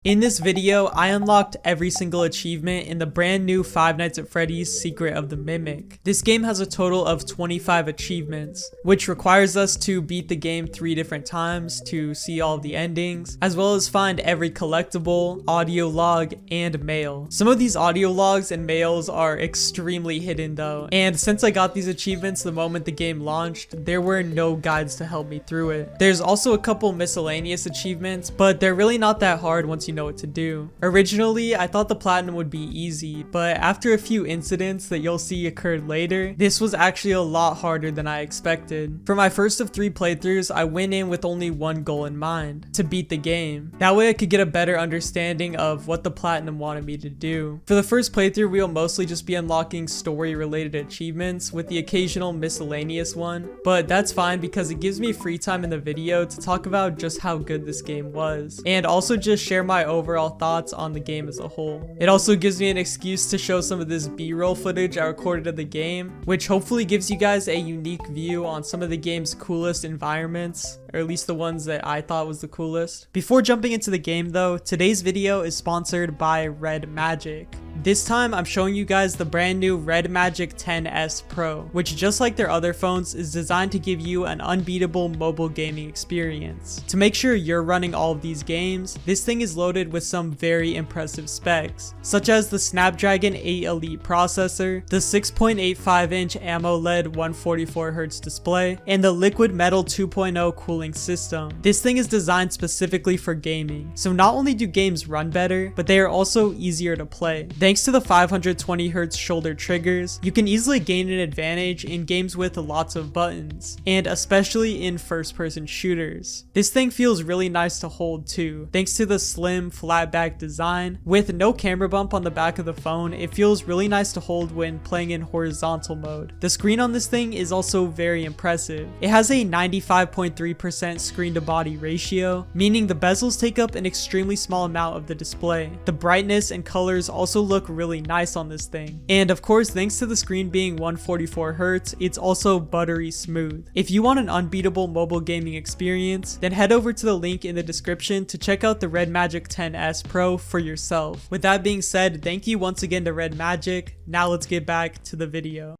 In this video, I unlocked every single achievement in the brand new Five Nights at Freddy's Secret of the Mimic. This game has a total of 25 achievements, which requires us to beat the game 3 different times to see all of the endings, as well as find every collectible, audio log, and mail. Some of these audio logs and mails are extremely hidden though, and since I got these achievements the moment the game launched, there were no guides to help me through it. There's also a couple miscellaneous achievements, but they're really not that hard once you know what to do. Originally, I thought the platinum would be easy, but after a few incidents that you'll see occurred later, this was actually a lot harder than I expected. For my first of 3 playthroughs, I went in with only one goal in mind: to beat the game. That way I could get a better understanding of what the platinum wanted me to do. For the first playthrough, we'll mostly just be unlocking story related achievements with the occasional miscellaneous one, but that's fine because it gives me free time in the video to talk about just how good this game was, and also just share my overall thoughts on the game as a whole. It also gives me an excuse to show some of this B-roll footage I recorded of the game, which hopefully gives you guys a unique view on some of the game's coolest environments, or at least the ones that I thought was the coolest. Before jumping into the game though, today's video is sponsored by Red Magic. This time I'm showing you guys the brand new Red Magic 10S Pro, which just like their other phones is designed to give you an unbeatable mobile gaming experience. To make sure you're running all of these games, this thing is loaded with some very impressive specs, such as the Snapdragon 8 Elite processor, the 6.85-inch AMOLED 144Hz display, and the Liquid Metal 2.0 cooling system. This thing is designed specifically for gaming, so not only do games run better, but they are also easier to play. Thanks to the 520Hz shoulder triggers, you can easily gain an advantage in games with lots of buttons, and especially in first-person shooters. This thing feels really nice to hold too, thanks to the slim, flat back design. With no camera bump on the back of the phone, it feels really nice to hold when playing in horizontal mode. The screen on this thing is also very impressive. It has a 95.3% screen-to-body ratio, meaning the bezels take up an extremely small amount of the display. The brightness and colors also look really nice on this thing. And of course, thanks to the screen being 144Hz, it's also buttery smooth. If you want an unbeatable mobile gaming experience, then head over to the link in the description to check out the Red Magic 10S Pro for yourself. With that being said, thank you once again to Red Magic. Now let's get back to the video.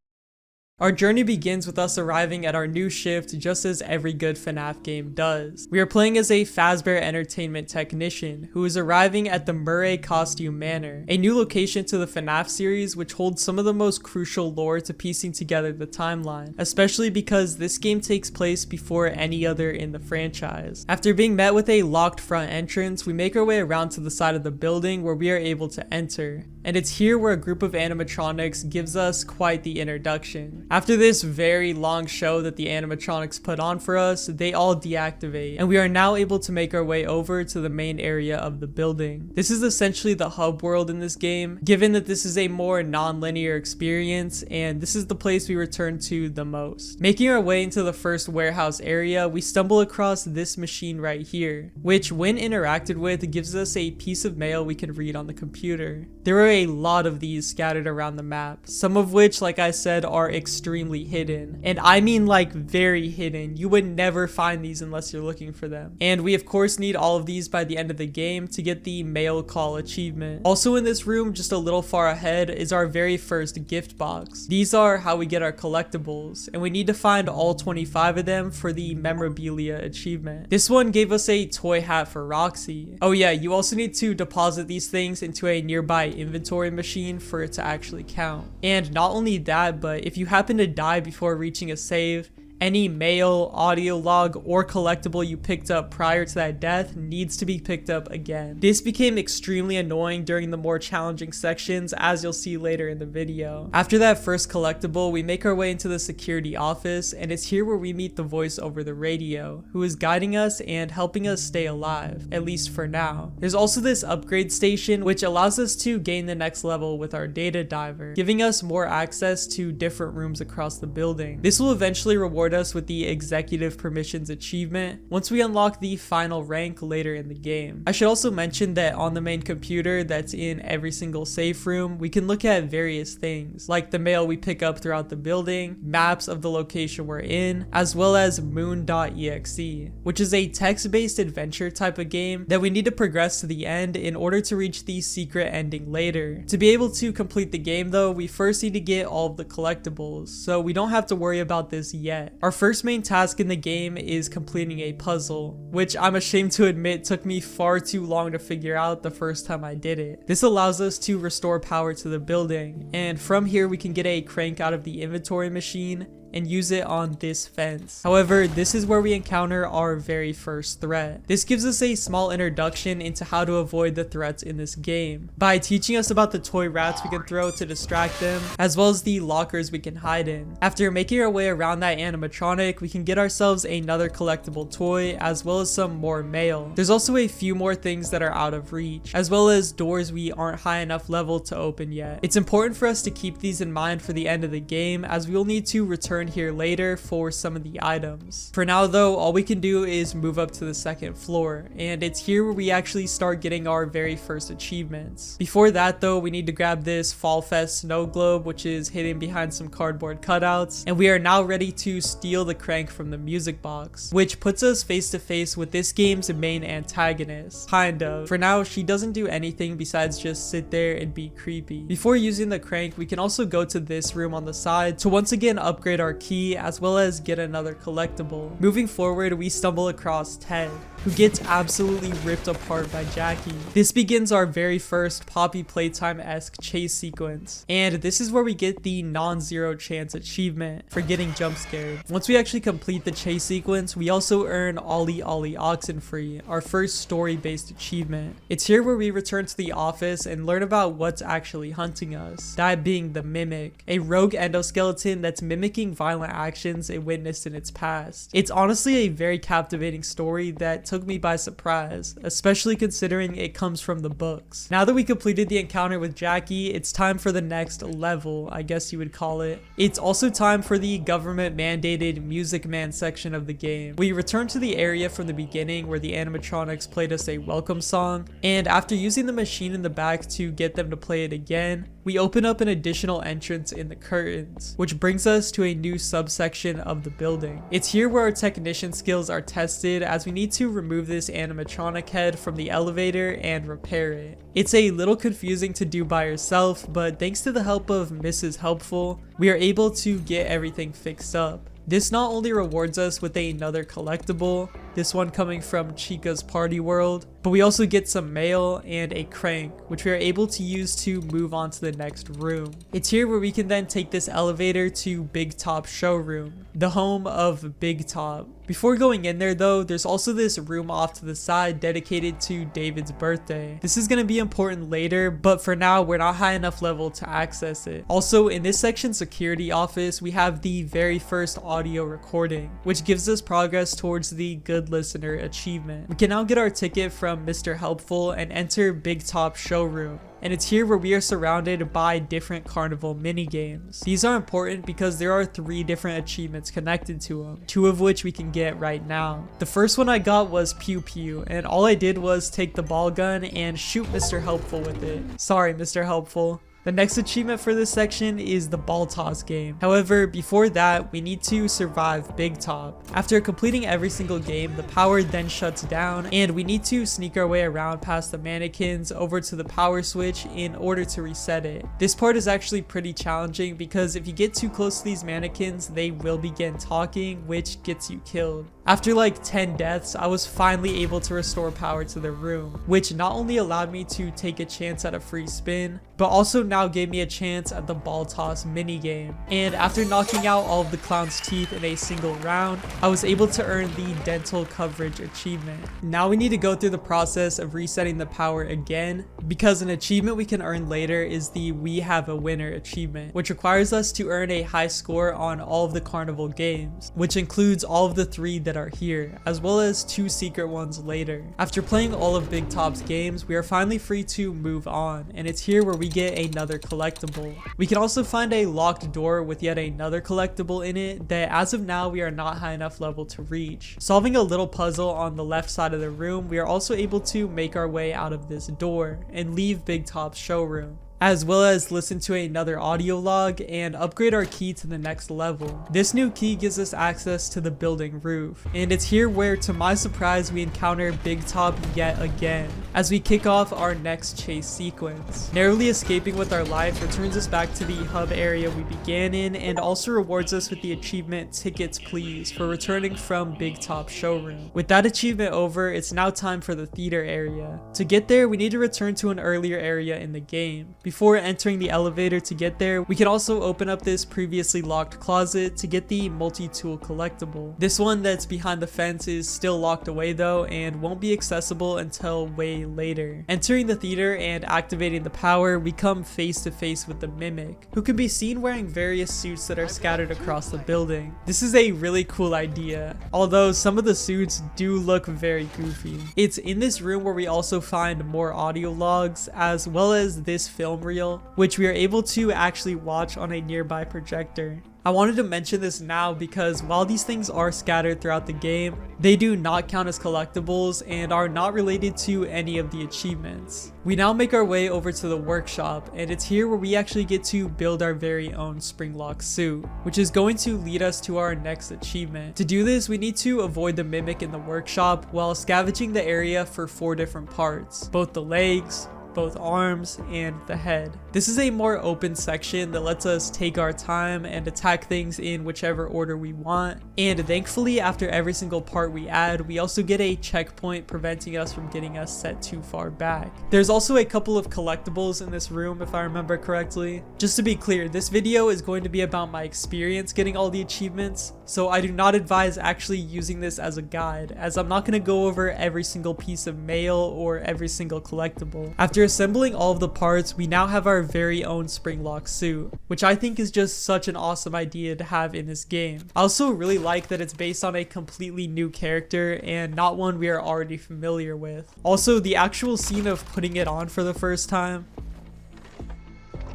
Our journey begins with us arriving at our new shift just as every good FNAF game does. We are playing as a Fazbear Entertainment technician who is arriving at the Murray Costume Manor, a new location to the FNAF series which holds some of the most crucial lore to piecing together the timeline, especially because this game takes place before any other in the franchise. After being met with a locked front entrance, we make our way around to the side of the building where we are able to enter, and it's here where a group of animatronics gives us quite the introduction. After this very long show that the animatronics put on for us, they all deactivate, and we are now able to make our way over to the main area of the building. This is essentially the hub world in this game, given that this is a more non-linear experience, and this is the place we return to the most. Making our way into the first warehouse area, we stumble across this machine right here, which when interacted with gives us a piece of mail we can read on the computer. There are a lot of these scattered around the map, some of which, like I said, are extremely hidden. And I mean like very hidden. You would never find these unless you're looking for them. And we of course need all of these by the end of the game to get the mail call achievement. Also in this room, just a little far ahead, is our very first gift box. These are how we get our collectibles, and we need to find all 25 of them for the memorabilia achievement. This one gave us a toy hat for Roxy. Oh yeah, you also need to deposit these things into a nearby inventory machine for it to actually count. And not only that, but if you happen to die before reaching a save, any mail, audio log, or collectible you picked up prior to that death needs to be picked up again. This became extremely annoying during the more challenging sections, as you'll see later in the video. After that first collectible, we make our way into the security office, and it's here where we meet the voice over the radio, who is guiding us and helping us stay alive, at least for now. There's also this upgrade station, which allows us to gain the next level with our data diver, giving us more access to different rooms across the building. This will eventually reward reward us with the executive permissions achievement once we unlock the final rank later in the game. I should also mention that on the main computer that's in every single safe room, we can look at various things like the mail we pick up throughout the building, maps of the location we're in, as well as moon.exe, which is a text-based adventure type of game that we need to progress to the end in order to reach the secret ending later. To be able to complete the game though, we first need to get all of the collectibles, so we don't have to worry about this yet. Our first main task in the game is completing a puzzle, which I'm ashamed to admit took me far too long to figure out the first time I did it. This allows us to restore power to the building, and from here we can get a crank out of the inventory machine and use it on this fence. However, this is where we encounter our very first threat. This gives us a small introduction into how to avoid the threats in this game by teaching us about the toy rats we can throw to distract them, as well as the lockers we can hide in. After making our way around that animatronic, we can get ourselves another collectible toy as well as some more mail. There's also a few more things that are out of reach, as well as doors we aren't high enough level to open yet. It's important for us to keep these in mind for the end of the game, as we will need to return here later for some of the items. For now though, all we can do is move up to the second floor, and it's here where we actually start getting our very first achievements. Before that though, we need to grab this Fall Fest snow globe, which is hidden behind some cardboard cutouts, and we are now ready to steal the crank from the music box, which puts us face to face with this game's main antagonist. Kind of. For now, she doesn't do anything besides just sit there and be creepy. Before using the crank, we can also go to this room on the side to once again upgrade our key as well as get another collectible. Moving forward, we stumble across Ted, who gets absolutely ripped apart by Jackie. This begins our very first Poppy Playtime-esque chase sequence, and this is where we get the non-zero chance achievement for getting jump scared. Once we actually complete the chase sequence, we also earn Ollie Ollie Oxenfree, our first story-based achievement. It's here where we return to the office and learn about what's actually hunting us, that being the Mimic, a rogue endoskeleton that's mimicking violent actions it witnessed in its past. It's honestly a very captivating story that took me by surprise, especially considering it comes from the books. Now that we completed the encounter with Jackie, it's time for the next level, I guess you would call it. It's also time for the government mandated Music Man section of the game. We return to the area from the beginning where the animatronics played us a welcome song, and after using the machine in the back to get them to play it again, we open up an additional entrance in the curtains, which brings us to a new subsection of the building. It's here where our technician skills are tested, as we need to remove this animatronic head from the elevator and repair it. It's a little confusing to do by yourself, but thanks to the help of Mrs. Helpful, we are able to get everything fixed up. This not only rewards us with another collectible, this one coming from Chica's Party World, but we also get some mail and a crank, which we are able to use to move on to the next room. It's here where we can then take this elevator to Big Top Showroom, the home of Big Top. Before going in there though, there's also this room off to the side dedicated to David's birthday. This is going to be important later, but for now we're not high enough level to access it. Also, in this section security office, we have the very first audio recording, which gives us progress towards the Good Listener achievement. We can now get our ticket from Mr. Helpful and enter Big Top Showroom. And it's here where we are surrounded by different carnival mini games. These are important because there are 3 different achievements connected to them, 2 of which we can get right now. The first one I got was Pew Pew, and all I did was take the ball gun and shoot Mr. Helpful with it. Sorry, Mr. Helpful. The next achievement for this section is the ball toss game. However, before that, we need to survive Big Top. After completing every single game, the power then shuts down, and we need to sneak our way around past the mannequins over to the power switch in order to reset it. This part is actually pretty challenging because if you get too close to these mannequins, they will begin talking, which gets you killed. After like 10 deaths, I was finally able to restore power to the room, which not only allowed me to take a chance at a free spin, but also now gave me a chance at the ball toss mini game. And after knocking out all of the clown's teeth in a single round, I was able to earn the dental coverage achievement. Now we need to go through the process of resetting the power again, because an achievement we can earn later is the We Have a Winner achievement, which requires us to earn a high score on all of the carnival games, which includes all of the 3 that are here, as well as 2 secret ones later. After playing all of Big Top's games, we are finally free to move on, and it's here where we get another collectible. We can also find a locked door with yet another collectible in it that as of now we are not high enough level to reach. Solving a little puzzle on the left side of the room, we are also able to make our way out of this door and leave Big Top's showroom, as well as listen to another audio log and upgrade our key to the next level. This new key gives us access to the building roof, and it's here where, to my surprise, we encounter Big Top yet again as we kick off our next chase sequence. Narrowly escaping with our life returns us back to the hub area we began in, and also rewards us with the achievement Tickets Please for returning from Big Top's showroom. With that achievement over, it's now time for the theater area. To get there, we need to return to an earlier area in the game. Before entering the elevator to get there, we can also open up this previously locked closet to get the multi-tool collectible. This one that's behind the fence is still locked away though, and won't be accessible until way later. Entering the theater and activating the power, we come face to face with the Mimic, who can be seen wearing various suits that are scattered across the building. This is a really cool idea, although some of the suits do look very goofy. It's in this room where we also find more audio logs, as well as this film reel, which we are able to actually watch on a nearby projector. I wanted to mention this now because while these things are scattered throughout the game, they do not count as collectibles and are not related to any of the achievements. We now make our way over to the workshop, and it's here where we actually get to build our very own Springlock suit, which is going to lead us to our next achievement. To do this, we need to avoid the Mimic in the workshop while scavenging the area for 4 different parts, both the legs, both arms, and the head. This is a more open section that lets us take our time and attack things in whichever order we want, and thankfully after every single part we add, we also get a checkpoint preventing us from getting us set too far back. There's also a couple of collectibles in this room if I remember correctly. Just to be clear, this video is going to be about my experience getting all the achievements, so I do not advise actually using this as a guide, as I'm not going to go over every single piece of mail or every single collectible. After assembling all of the parts, we now have our very own Springlock suit, which I think is just such an awesome idea to have in this game. I also really like that it's based on a completely new character and not one we are already familiar with. Also, the actual scene of putting it on for the first time,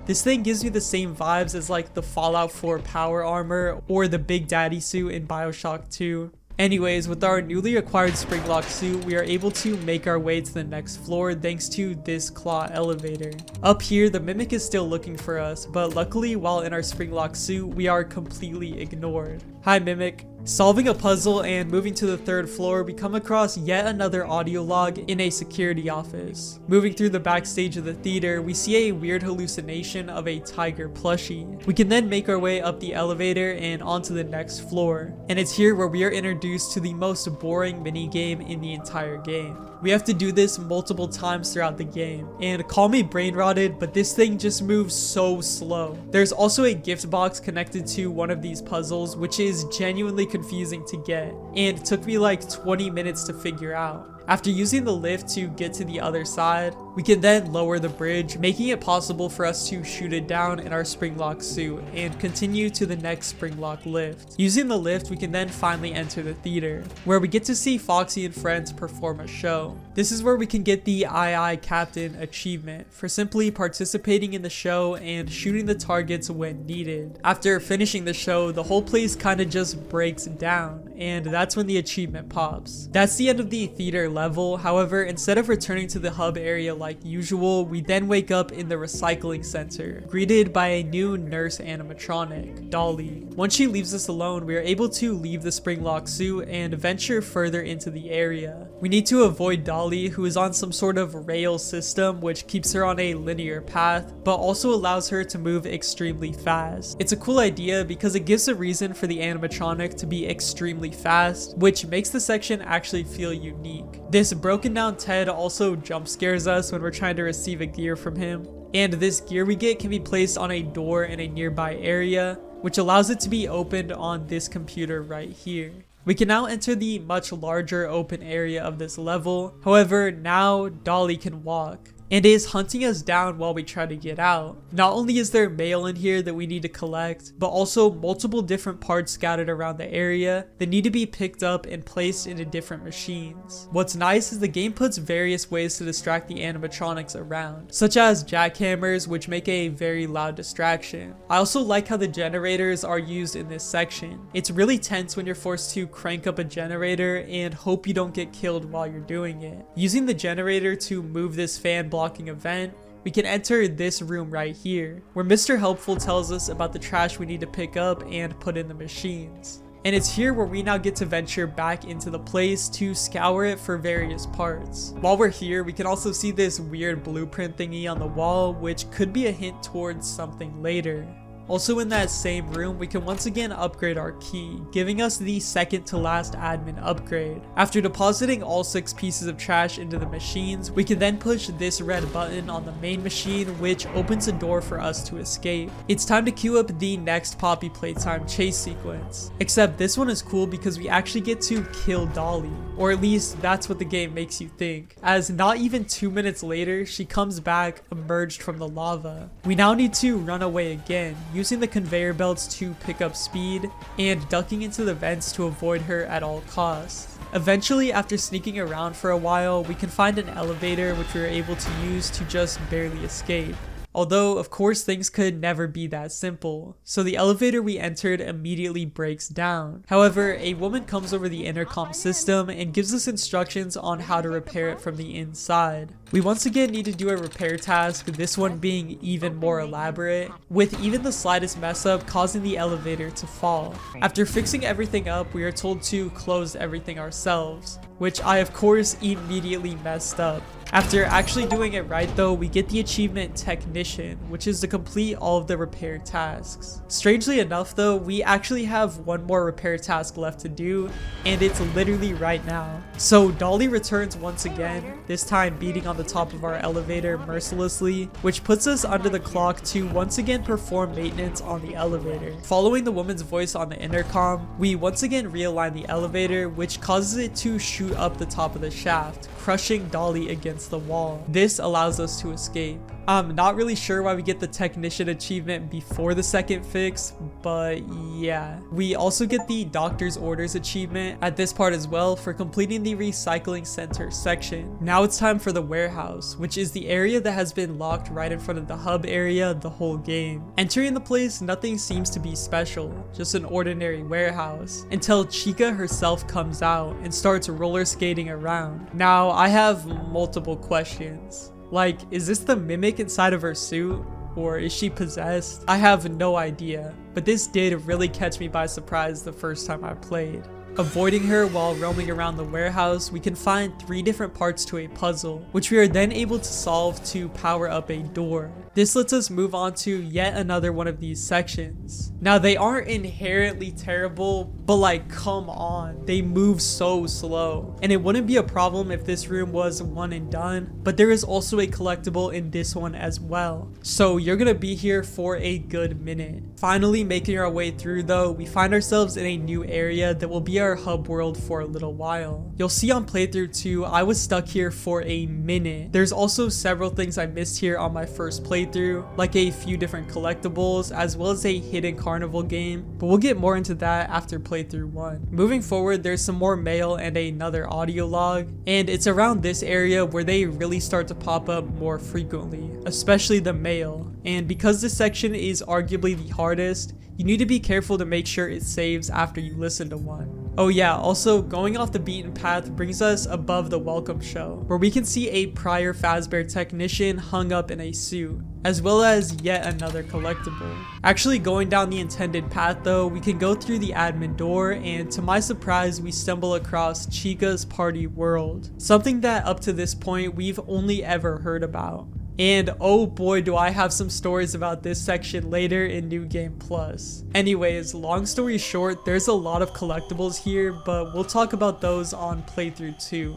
this thing gives me the same vibes as like the Fallout 4 power armor or the Big Daddy suit in BioShock 2. Anyways, with our newly acquired Springlock suit, we are able to make our way to the next floor thanks to this claw elevator. Up here, the Mimic is still looking for us, but luckily while in our Springlock suit, we are completely ignored. Hi Mimic. Solving a puzzle and moving to the 3rd floor, we come across yet another audio log in a security office. Moving through the backstage of the theater, we see a weird hallucination of a tiger plushie. We can then make our way up the elevator and onto the next floor, and it's here where we are introduced to the most boring minigame in the entire game. We have to do this multiple times throughout the game, and call me brain rotted, but this thing just moves so slow. There's also a gift box connected to one of these puzzles, which is genuinely confusing to get, and it took me like 20 minutes to figure out. After using the lift to get to the other side, we can then lower the bridge, making it possible for us to shoot it down in our Springlock suit and continue to the next Springlock lift. Using the lift, we can then finally enter the theater, where we get to see Foxy and friends perform a show. This is where we can get the Aye Captain achievement for simply participating in the show and shooting the targets when needed. After finishing the show, the whole place kind of just breaks down, and that's when the achievement pops. That's the end of the theater level. However, instead of returning to the hub area like usual, we then wake up in the recycling center, greeted by a new nurse animatronic, Dolly. Once she leaves us alone, we are able to leave the Springlock suit and venture further into the area. We need to avoid Dolly, who is on some sort of rail system which keeps her on a linear path, but also allows her to move extremely fast. It's a cool idea because it gives a reason for the animatronic to be extremely fast, which makes the section actually feel unique. This broken down Ted also jump scares us when we're trying to receive a gear from him, and this gear we get can be placed on a door in a nearby area, which allows it to be opened on this computer right here. We can now enter the much larger open area of this level. However, now Dolly can walk, and is hunting us down while we try to get out. Not only is there mail in here that we need to collect, but also multiple different parts scattered around the area that need to be picked up and placed into different machines. What's nice is the game puts various ways to distract the animatronics around, such as jackhammers, which make a very loud distraction. I also like how the generators are used in this section. It's really tense when you're forced to crank up a generator and hope you don't get killed while you're doing it. Using the generator to move this fan blocking a vent, we can enter this room right here, where Mr. Helpful tells us about the trash we need to pick up and put in the machines. And it's here where we now get to venture back into the place to scour it for various parts. While we're here, we can also see this weird blueprint thingy on the wall, which could be a hint towards something later. Also in that same room, we can once again upgrade our key, giving us the second to last admin upgrade. After depositing all 6 pieces of trash into the machines, we can then push this red button on the main machine, which opens a door for us to escape. It's time to queue up the next Poppy Playtime chase sequence. Except this one is cool because we actually get to kill Dolly, or at least that's what the game makes you think, as not even 2 minutes later, she comes back emerged from the lava. We now need to run away again, using the conveyor belts to pick up speed and ducking into the vents to avoid her at all costs. Eventually, after sneaking around for a while, we can find an elevator which we are able to use to just barely escape. Although, of course, things could never be that simple, so the elevator we entered immediately breaks down. However, a woman comes over the intercom system and gives us instructions on how to repair it from the inside. We once again need to do a repair task, this one being even more elaborate, with even the slightest mess up causing the elevator to fall. After fixing everything up, we are told to close everything ourselves, which I of course immediately messed up. After actually doing it right though, we get the achievement Technician, which is to complete all of the repair tasks. Strangely enough though, we actually have one more repair task left to do, and it's literally right now. So Dolly returns once again, this time beating on the top of our elevator mercilessly, which puts us under the clock to once again perform maintenance on the elevator. Following the woman's voice on the intercom, we once again realign the elevator, which causes it to shoot up the top of the shaft, crushing Dolly against the wall. This allows us to escape. I'm not really sure why we get the Technician achievement before the second fix, but yeah. We also get the Doctor's Orders achievement at this part as well for completing the Recycling Center section. Now it's time for the warehouse, which is the area that has been locked right in front of the hub area the whole game. Entering the place, nothing seems to be special, just an ordinary warehouse, until Chica herself comes out and starts roller skating around. Now, I have multiple questions. Like, is this the mimic inside of her suit? Or is she possessed? I have no idea, but this did really catch me by surprise the first time I played. Avoiding her while roaming around the warehouse, we can find 3 different parts to a puzzle, which we are then able to solve to power up a door. This lets us move on to yet another one of these sections. Now they aren't inherently terrible, but like come on, they move so slow. And it wouldn't be a problem if this room was one and done, but there is also a collectible in this one as well. So you're gonna be here for a good minute. Finally making our way through though, we find ourselves in a new area that will be our hub world for a little while. You'll see on playthrough 2, I was stuck here for a minute. There's also several things I missed here on my first playthrough, like a few different collectibles as well as a hidden carnival game, but we'll get more into that after playthrough 1. Moving forward, there's some more mail and another audio log, and it's around this area where they really start to pop up more frequently, especially the mail. And because this section is arguably the hardest, you need to be careful to make sure it saves after you listen to one. Oh yeah, also going off the beaten path brings us above the welcome show, where we can see a prior Fazbear technician hung up in a suit, as well as yet another collectible. Actually going down the intended path though, we can go through the admin door, and to my surprise we stumble across Chica's Party World, something that up to this point we've only ever heard about. And oh boy do I have some stories about this section later in New Game Plus. Anyways, long story short, there's a lot of collectibles here, but we'll talk about those on playthrough 2.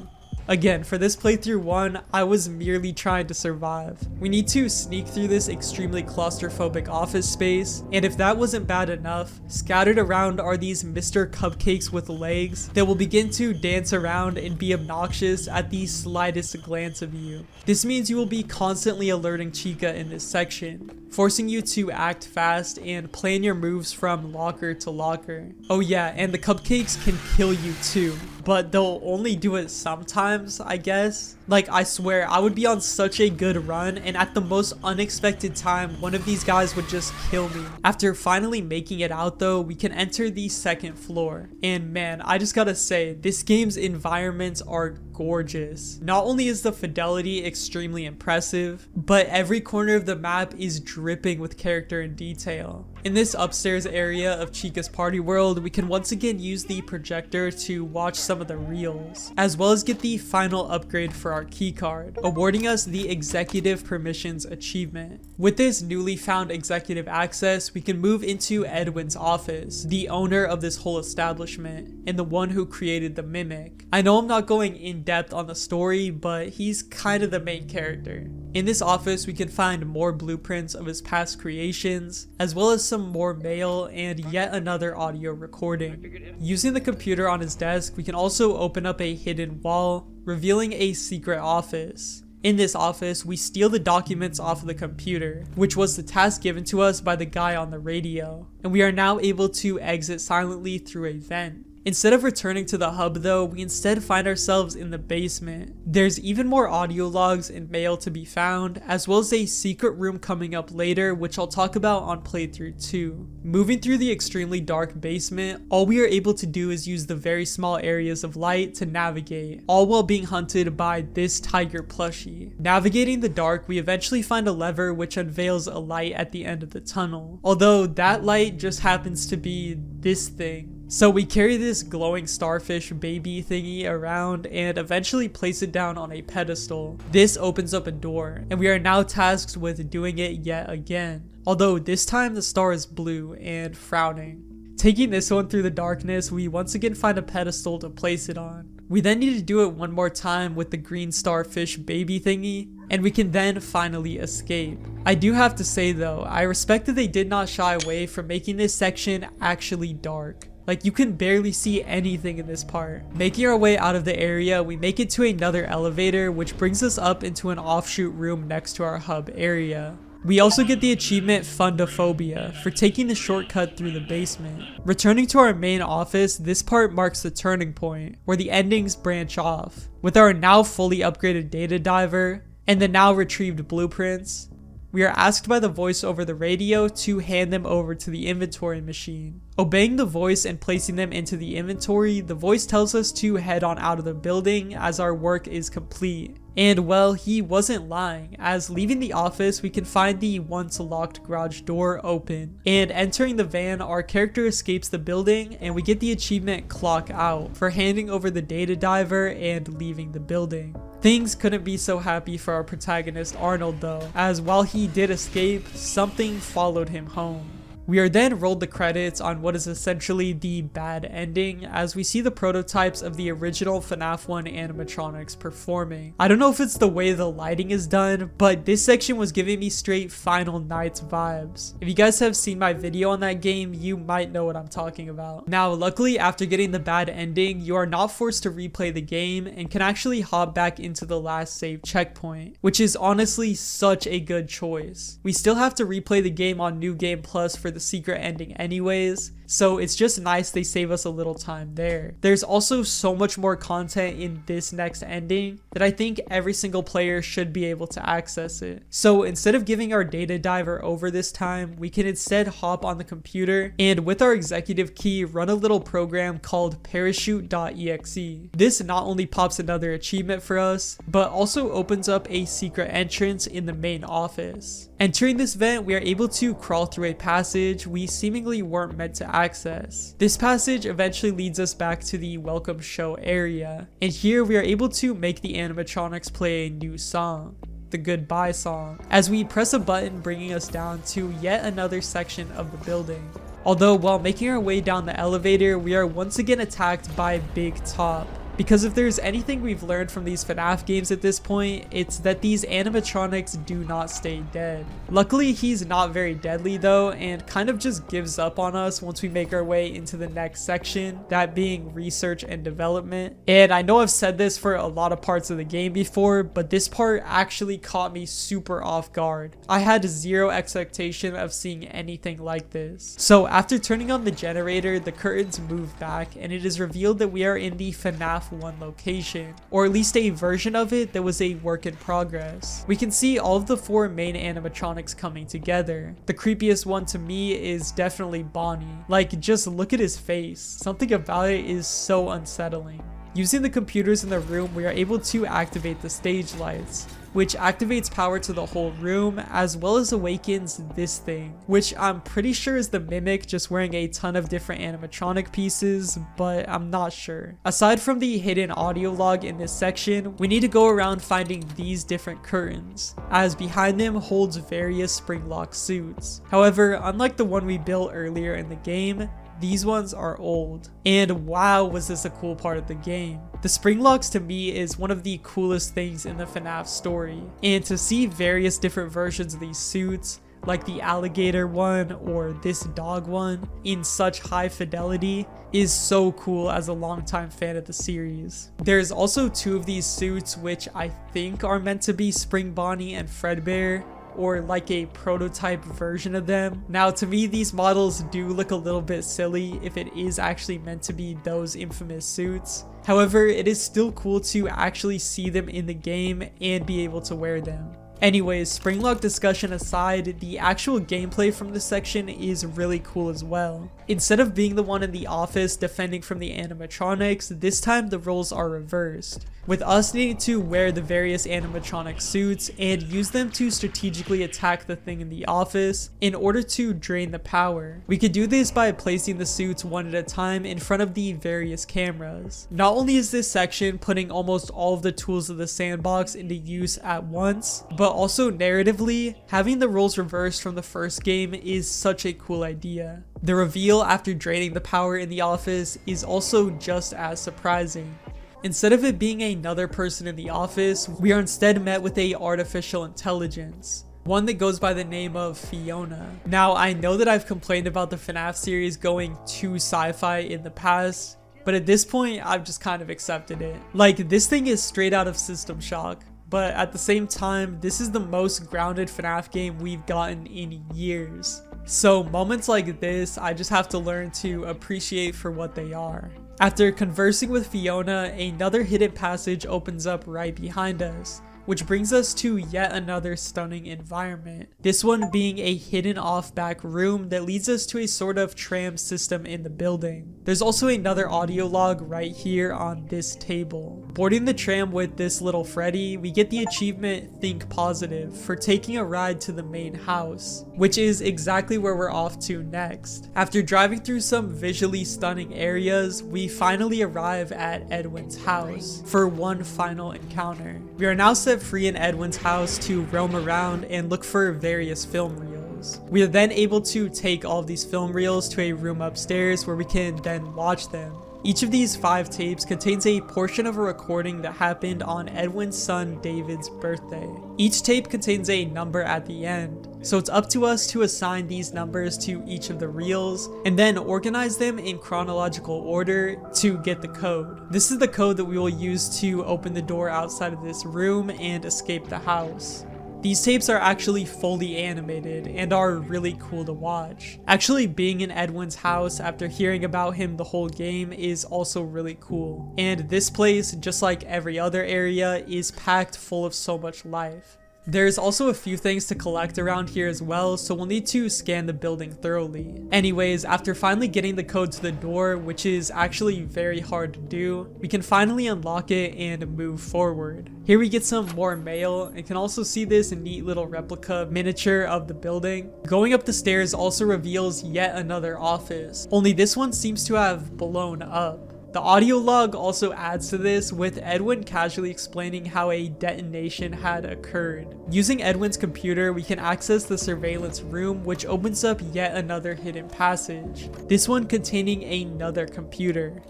Again, for this playthrough 1, I was merely trying to survive. We need to sneak through this extremely claustrophobic office space, and if that wasn't bad enough, scattered around are these Mr. Cupcakes with legs that will begin to dance around and be obnoxious at the slightest glance of you. This means you will be constantly alerting Chica in this section, forcing you to act fast and plan your moves from locker to locker. Oh yeah, and the cupcakes can kill you too, but they'll only do it sometimes, I guess. Like, I swear, I would be on such a good run, and at the most unexpected time, one of these guys would just kill me. After finally making it out though, we can enter the second floor. And man, I just gotta say, this game's environments are gorgeous. Not only is the fidelity extremely impressive, but every corner of the map is dripping with character and detail. In this upstairs area of Chica's party world, we can once again use the projector to watch some of the reels, as well as get the final upgrade for our keycard, awarding us the Executive Permissions achievement. With this newly found executive access, we can move into Edwin's office, the owner of this whole establishment, and the one who created the Mimic. I know I'm not going in depth on the story, but he's kind of the main character. In this office, we can find more blueprints of his past creations, as well as some more mail and yet another audio recording. Using the computer on his desk, we can also open up a hidden wall, revealing a secret office. In this office, we steal the documents off of the computer, which was the task given to us by the guy on the radio, and we are now able to exit silently through a vent. Instead of returning to the hub though, we instead find ourselves in the basement. There's even more audio logs and mail to be found, as well as a secret room coming up later, which I'll talk about on playthrough 2. Moving through the extremely dark basement, all we are able to do is use the very small areas of light to navigate, all while being hunted by this tiger plushie. Navigating the dark, we eventually find a lever which unveils a light at the end of the tunnel, although that light just happens to be this thing. So we carry this glowing starfish baby thingy around and eventually place it down on a pedestal. This opens up a door, and we are now tasked with doing it yet again, although this time the star is blue and frowning. Taking this one through the darkness, we once again find a pedestal to place it on. We then need to do it one more time with the green starfish baby thingy, and we can then finally escape. I do have to say though, I respect that they did not shy away from making this section actually dark. Like, you can barely see anything in this part. Making our way out of the area, we make it to another elevator, which brings us up into an offshoot room next to our hub area. We also get the achievement Fundophobia for taking the shortcut through the basement. Returning to our main office, this part marks the turning point, where the endings branch off. With our now fully upgraded data diver, and the now retrieved blueprints, we are asked by the voice over the radio to hand them over to the inventory machine. Obeying the voice and placing them into the inventory, the voice tells us to head on out of the building as our work is complete. And well, he wasn't lying, as leaving the office we can find the once locked garage door open. And entering the van, our character escapes the building and we get the achievement Clock Out for handing over the data diver and leaving the building. Things couldn't be so happy for our protagonist Arnold though, as while he did escape, something followed him home. We are then rolled the credits on what is essentially the bad ending, as we see the prototypes of the original FNAF 1 animatronics performing. I don't know if it's the way the lighting is done, but this section was giving me straight Final Nights vibes. If you guys have seen my video on that game, you might know what I'm talking about. Now, luckily, after getting the bad ending, you are not forced to replay the game and can actually hop back into the last save checkpoint, which is honestly such a good choice. We still have to replay the game on New Game Plus for the secret ending anyways, so it's just nice they save us a little time there. There's also so much more content in this next ending that I think every single player should be able to access it. So instead of giving our data diver over this time, we can instead hop on the computer and with our executive key run a little program called parachute.exe. This not only pops another achievement for us, but also opens up a secret entrance in the main office. Entering this vent, we are able to crawl through a passage we seemingly weren't meant to access. This passage eventually leads us back to the welcome show area, and here we are able to make the animatronics play a new song, the goodbye song, as we press a button bringing us down to yet another section of the building. Although while making our way down the elevator, we are once again attacked by Big Top, because if there's anything we've learned from these FNAF games at this point, it's that these animatronics do not stay dead. Luckily, he's not very deadly though, and kind of just gives up on us once we make our way into the next section, that being research and development. And I know I've said this for a lot of parts of the game before, but this part actually caught me super off guard. I had zero expectation of seeing anything like this. So after turning on the generator, the curtains move back and it is revealed that we are in the FNAF 1 location, or at least a version of it that was a work in progress. We can see all of the 4 main animatronics coming together. The creepiest one to me is definitely Bonnie. Like, just look at his face. Something about it is so unsettling. Using the computers in the room, we are able to activate the stage lights, which activates power to the whole room, as well as awakens this thing, which I'm pretty sure is the Mimic just wearing a ton of different animatronic pieces, but I'm not sure. Aside from the hidden audio log in this section, we need to go around finding these different curtains, as behind them holds various spring lock suits. However, unlike the one we built earlier in the game, these ones are old. And wow, was this a cool part of the game. The spring locks to me is one of the coolest things in the FNAF story. And to see various different versions of these suits, like the alligator one or this dog one, in such high fidelity is so cool as a longtime fan of the series. There's also 2 of these suits which I think are meant to be Spring Bonnie and Fredbear, or like a prototype version of them. Now to me, these models do look a little bit silly if it is actually meant to be those infamous suits. However, it is still cool to actually see them in the game and be able to wear them. Anyways, Springlock discussion aside, the actual gameplay from this section is really cool as well. Instead of being the one in the office defending from the animatronics, this time the roles are reversed, with us needing to wear the various animatronic suits and use them to strategically attack the thing in the office in order to drain the power. We could do this by placing the suits one at a time in front of the various cameras. Not only is this section putting almost all of the tools of the sandbox into use at once, but also narratively, having the roles reversed from the first game is such a cool idea. The reveal after draining the power in the office is also just as surprising. Instead of it being another person in the office, we are instead met with a artificial intelligence, one that goes by the name of Fiona. Now, I know that I've complained about the FNAF series going too sci-fi in the past, but at this point, I've just kind of accepted it. Like, this thing is straight out of System Shock. But at the same time, this is the most grounded FNAF game we've gotten in years. So moments like this, I just have to learn to appreciate for what they are. After conversing with Fiona, another hidden passage opens up right behind us, which brings us to yet another stunning environment. This one being a hidden off back room that leads us to a sort of tram system in the building. There's also another audio log right here on this table. Boarding the tram with this little Freddy, we get the achievement Think Positive for taking a ride to the main house, which is exactly where we're off to next. After driving through some visually stunning areas, we finally arrive at Edwin's house for one final encounter. We are now set free in Edwin's house to roam around and look for various film reels. We are then able to take all of these film reels to a room upstairs where we can then watch them. Each of these 5 tapes contains a portion of a recording that happened on Edwin's son David's birthday. Each tape contains a number at the end, so it's up to us to assign these numbers to each of the reels and then organize them in chronological order to get the code. This is the code that we will use to open the door outside of this room and escape the house. These tapes are actually fully animated and are really cool to watch. Actually being in Edwin's house after hearing about him the whole game is also really cool. And this place, just like every other area, is packed full of so much life. There's also a few things to collect around here as well, so we'll need to scan the building thoroughly. Anyways, after finally getting the code to the door, which is actually very hard to do, we can finally unlock it and move forward. Here we get some more mail and can also see this neat little replica miniature of the building. Going up the stairs also reveals yet another office, only this one seems to have blown up. The audio log also adds to this, with Edwin casually explaining how a detonation had occurred. Using Edwin's computer, we can access the surveillance room, which opens up yet another hidden passage, this one containing another computer.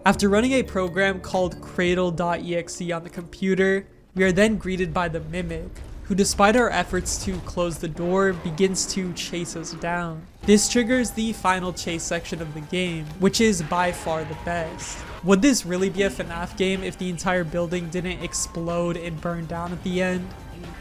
After running a program called cradle.exe on the computer, we are then greeted by the Mimic, who despite our efforts to close the door, begins to chase us down. This triggers the final chase section of the game, which is by far the best. Would this really be a FNAF game if the entire building didn't explode and burn down at the end?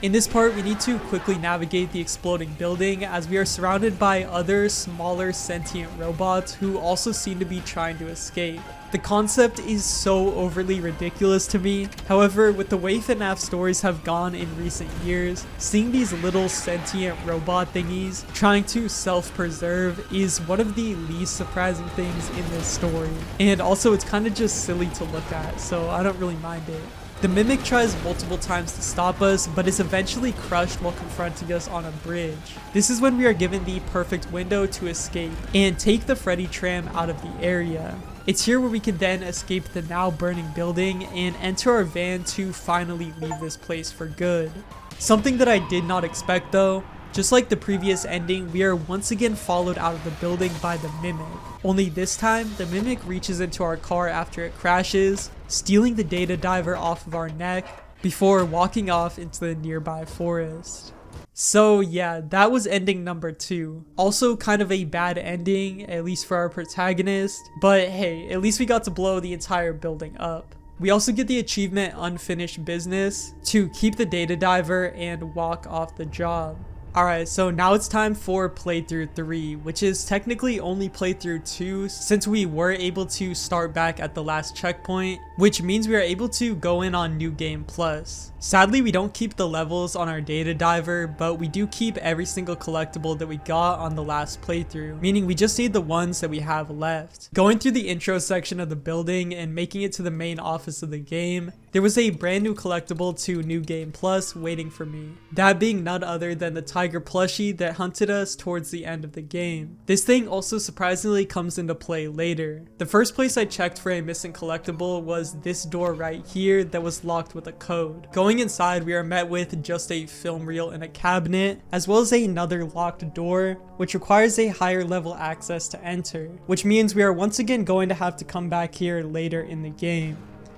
In this part, we need to quickly navigate the exploding building as we are surrounded by other smaller sentient robots who also seem to be trying to escape. The concept is so overly ridiculous to me. However, with the way FNAF stories have gone in recent years, seeing these little sentient robot thingies trying to self-preserve is one of the least surprising things in this story. And also, it's kind of just silly to look at, so I don't really mind it. The Mimic tries multiple times to stop us, but is eventually crushed while confronting us on a bridge. This is when we are given the perfect window to escape and take the Freddy tram out of the area. It's here where we can then escape the now burning building and enter our van to finally leave this place for good. Something that I did not expect though, just like the previous ending, we are once again followed out of the building by the Mimic. Only this time, the Mimic reaches into our car after it crashes, stealing the data diver off of our neck before walking off into the nearby forest. So yeah, that was ending number 2. Also kind of a bad ending, at least for our protagonist, but hey, at least we got to blow the entire building up. We also get the achievement Unfinished Business to keep the data diver and walk off the job. Alright, so now it's time for playthrough 3, which is technically only playthrough 2 since we were able to start back at the last checkpoint, which means we are able to go in on New Game Plus. Sadly, we don't keep the levels on our data diver, but we do keep every single collectible that we got on the last playthrough, meaning we just need the ones that we have left. Going through the intro section of the building and making it to the main office of the game, there was a brand new collectible to New Game Plus waiting for me. That being none other than the tiger plushie that hunted us towards the end of the game. This thing also surprisingly comes into play later. The first place I checked for a missing collectible was this door right here that was locked with a code. Going inside, we are met with just a film reel in a cabinet, as well as another locked door, which requires a higher level access to enter, which means we are once again going to have to come back here later in the game.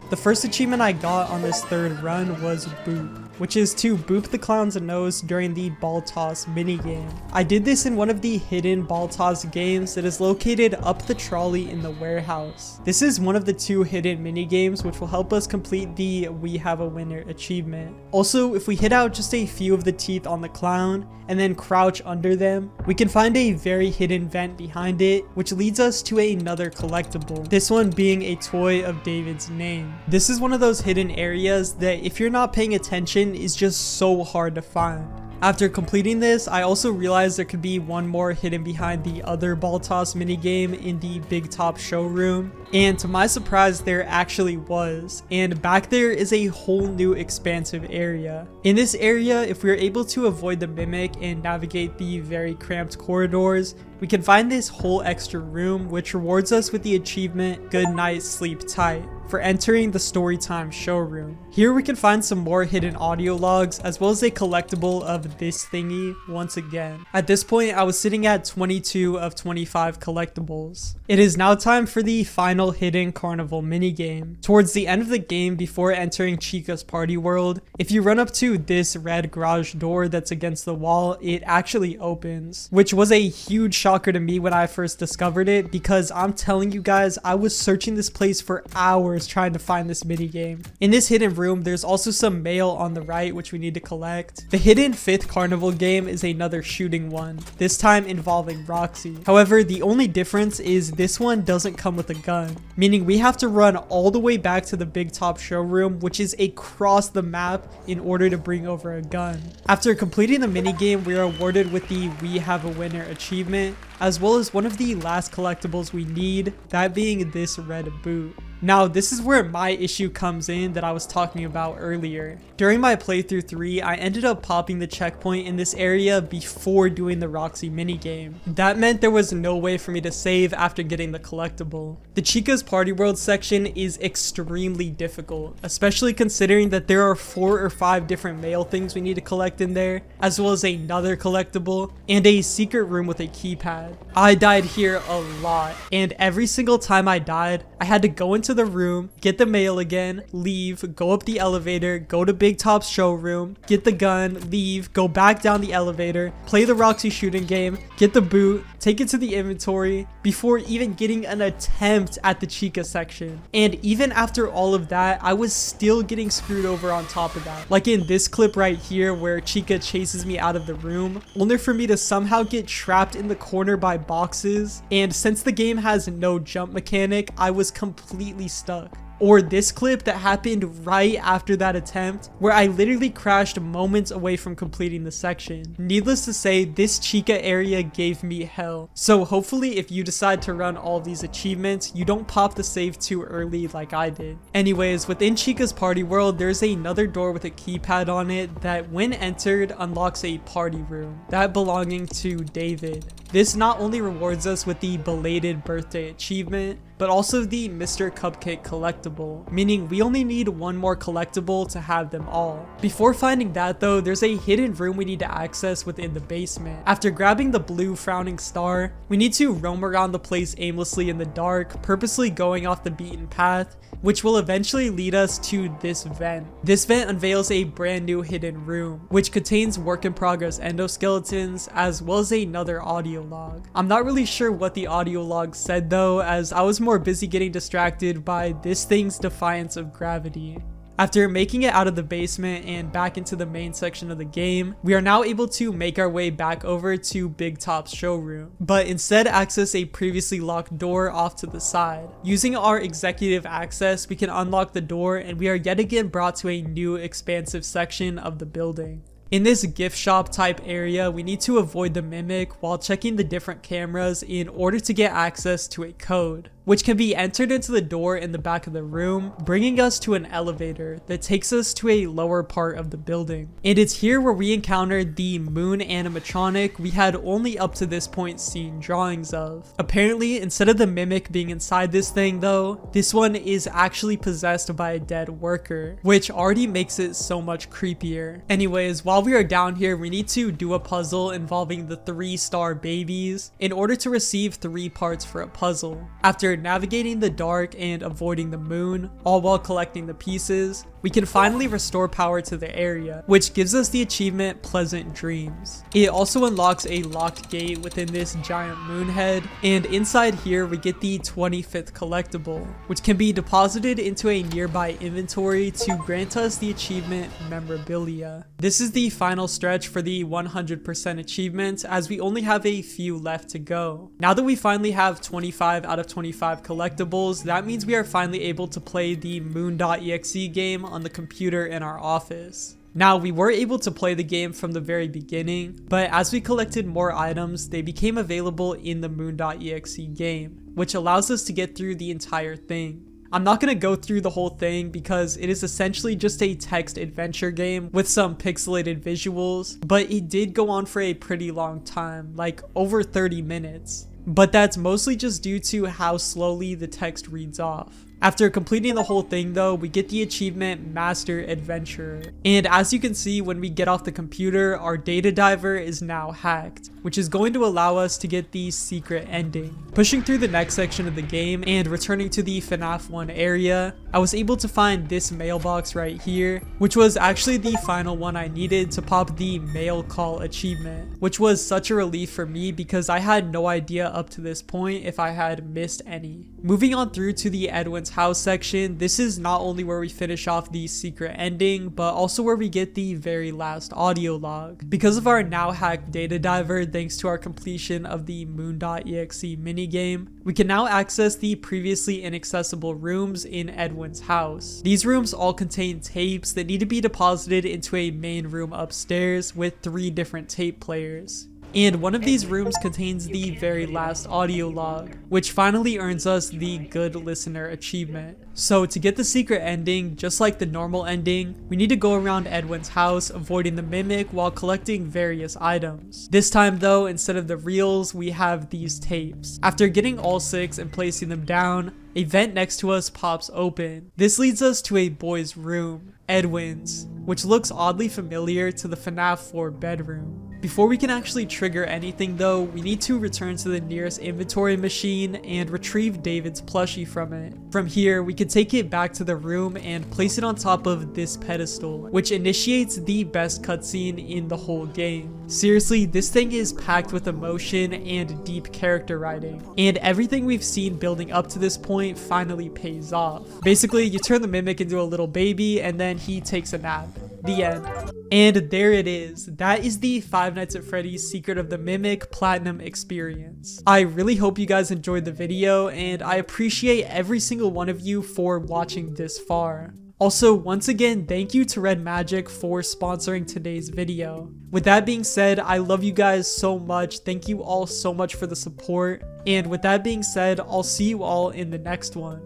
The first achievement I got on this third run was Boop, which is to boop the clown's nose during the ball toss minigame. I did this in one of the hidden ball toss games that is located up the trolley in the warehouse. This is one of the 2 hidden minigames which will help us complete the We Have a Winner achievement. Also, if we hit out just a few of the teeth on the clown and then crouch under them, we can find a very hidden vent behind it, which leads us to another collectible, this one being a toy of David's name. This is one of those hidden areas that if you're not paying attention is just so hard to find. After completing this, I also realized there could be one more hidden behind the other ball toss minigame in the Big Top showroom, and to my surprise there actually was, and back there is a whole new expansive area. In this area, if we are able to avoid the Mimic and navigate the very cramped corridors, we can find this whole extra room which rewards us with the achievement Good Night Sleep Tight for entering the Storytime showroom. Here we can find some more hidden audio logs as well as a collectible of this thingy once again. At this point, I was sitting at 22 of 25 collectibles. It is now time for the final hidden carnival minigame. Towards the end of the game, before entering Chica's party world, if you run up to this red garage door that's against the wall, it actually opens, which was a huge shocker to me when I first discovered it, because I'm telling you guys, I was searching this place for hours trying to find this minigame. In this hidden room, there's also some mail on the right which we need to collect. The hidden 5th carnival game is another shooting one, this time involving Roxy. However, the only difference is this one doesn't come with a gun, meaning we have to run all the way back to the Big Top showroom, which is across the map, in order to bring over a gun. After completing the minigame, we are awarded with the We Have a Winner achievement, as well as one of the last collectibles we need, that being this red boot. Now, this is where my issue comes in that I was talking about earlier. During my playthrough 3, I ended up popping the checkpoint in this area before doing the Roxy minigame. That meant there was no way for me to save after getting the collectible. The Chica's Party World section is extremely difficult, especially considering that there are 4 or 5 different mail things we need to collect in there, as well as another collectible, and a secret room with a keypad. I died here a lot, and every single time I died, I had to go into the room, get the mail again, leave, go up the elevator, go to Big Top's showroom, get the gun, leave, go back down the elevator, play the Roxy shooting game, get the boot, take it to the inventory, before even getting an attempt at the Chica section. And even after all of that, I was still getting screwed over on top of that. Like in this clip right here where Chica chases me out of the room, only for me to somehow get trapped in the corner by boxes. And since the game has no jump mechanic, I was completely stuck. Or this clip that happened right after that attempt, where I literally crashed moments away from completing the section. Needless to say, this Chica area gave me hell. So hopefully if you decide to run all these achievements, you don't pop the save too early like I did. Anyways, within Chica's party world, there's another door with a keypad on it that when entered unlocks a party room, that belonging to David. This not only rewards us with the belated birthday achievement, but also the Mr. Cupcake collectible, meaning we only need one more collectible to have them all. Before finding that though, there's a hidden room we need to access within the basement. After grabbing the blue frowning star, we need to roam around the place aimlessly in the dark, purposely going off the beaten path, which will eventually lead us to this vent. This vent unveils a brand new hidden room, which contains work in progress endoskeletons as well as another audio log. I'm not really sure what the audio log said though, as I was more busy getting distracted by this thing's defiance of gravity. After making it out of the basement and back into the main section of the game, we are now able to make our way back over to Big Top's showroom, but instead access a previously locked door off to the side. Using our executive access, we can unlock the door and we are yet again brought to a new expansive section of the building. In this gift shop type area, we need to avoid the mimic while checking the different cameras in order to get access to a code, which can be entered into the door in the back of the room, bringing us to an elevator that takes us to a lower part of the building. And it's here where we encountered the moon animatronic we had only up to this point seen drawings of. Apparently, instead of the mimic being inside this thing though, this one is actually possessed by a dead worker, which already makes it so much creepier. Anyways, while we are down here, we need to do a puzzle involving the 3-star babies in order to receive 3 parts for a puzzle. After navigating the dark and avoiding the moon, all while collecting the pieces, we can finally restore power to the area, which gives us the achievement Pleasant Dreams. It also unlocks a locked gate within this giant moon head, and inside here we get the 25th collectible, which can be deposited into a nearby inventory to grant us the achievement Memorabilia. This is the final stretch for the 100% achievement, as we only have a few left to go. Now that we finally have 25 out of 25 collectibles, that means we are finally able to play the moon.exe game on the computer in our office. Now, we were able to play the game from the very beginning, but as we collected more items, they became available in the moon.exe game, which allows us to get through the entire thing. I'm not going to go through the whole thing because it is essentially just a text adventure game with some pixelated visuals, but it did go on for a pretty long time, like over 30 minutes. But that's mostly just due to how slowly the text reads off. After completing the whole thing though, we get the achievement Master Adventurer. And as you can see, when we get off the computer, our data diver is now hacked, which is going to allow us to get the secret ending. Pushing through the next section of the game and returning to the FNAF 1 area, I was able to find this mailbox right here, which was actually the final one I needed to pop the mail call achievement, which was such a relief for me because I had no idea up to this point if I had missed any. Moving on through to the Edwin's house section, this is not only where we finish off the secret ending, but also where we get the very last audio log. Because of our now hacked data diver, thanks to our completion of the moon.exe minigame, we can now access the previously inaccessible rooms in Edwin's house. These rooms all contain tapes that need to be deposited into a main room upstairs with 3 different tape players. And one of these rooms contains the very last audio log, which finally earns us the Good Listener achievement. So to get the secret ending, just like the normal ending, we need to go around Edwin's house avoiding the mimic while collecting various items. This time though, instead of the reels, we have these tapes. After getting all 6 and placing them down, a vent next to us pops open. This leads us to a boy's room, Edwin's, which looks oddly familiar to the FNAF 4 bedroom. Before we can actually trigger anything though, we need to return to the nearest inventory machine and retrieve David's plushie from it. From here, we can take it back to the room and place it on top of this pedestal, which initiates the best cutscene in the whole game. Seriously, this thing is packed with emotion and deep character writing, and everything we've seen building up to this point finally pays off. Basically, you turn the Mimic into a little baby and then he takes a nap. The end. And there it is. That is the Five Nights at Freddy's Secret of the Mimic Platinum experience. I really hope you guys enjoyed the video, and I appreciate every single one of you for watching this far. Also, once again, thank you to Red Magic for sponsoring today's video. With that being said, I love you guys so much. Thank you all so much for the support. And with that being said, I'll see you all in the next one.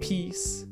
Peace.